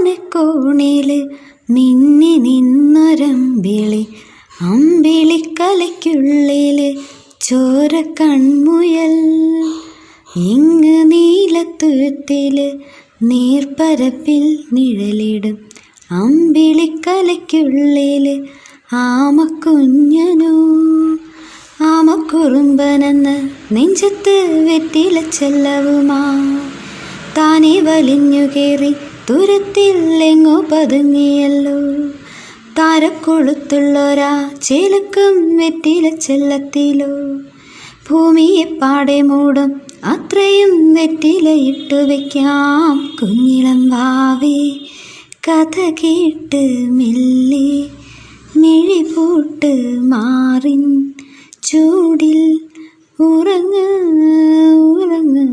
ആനക്കോണില് മിന്നി നിന്നൊരമ്പിളി, അമ്പിളിക്കലയ്ക്കുള്ളില് ചോര കൺമുയൽ. ഇങ്ങ് നീലത്തുരുത്തില് നീർപ്പരപ്പിൽ നിഴലിടും അമ്പിളിക്കലയ്ക്കുള്ളില് ആമക്കുഞ്ഞനോ. ആമക്കുറുമ്പനെന്ന് നെഞ്ചത്ത് വെറ്റില ചെല്ലവുമാ താനെ വലിഞ്ഞു കയറി തുരത്തിൽ എങ്ങോ പതുങ്ങിയല്ലോ. താരക്കൊളുത്തുള്ളൊരാ ചേലക്കും വെറ്റില ചെല്ലത്തിലോ. ഭൂമിയെ പാടെ മൂടും അത്രയും വെറ്റിലയിട്ടു വയ്ക്കാം കുഞ്ഞിളം വാവേ. കഥ കേട്ട് മെല്ലെ മിഴിപൂട്ട് മാറിൻ ചൂടിൽ ഉറങ്ങ് ഉറങ്ങ്.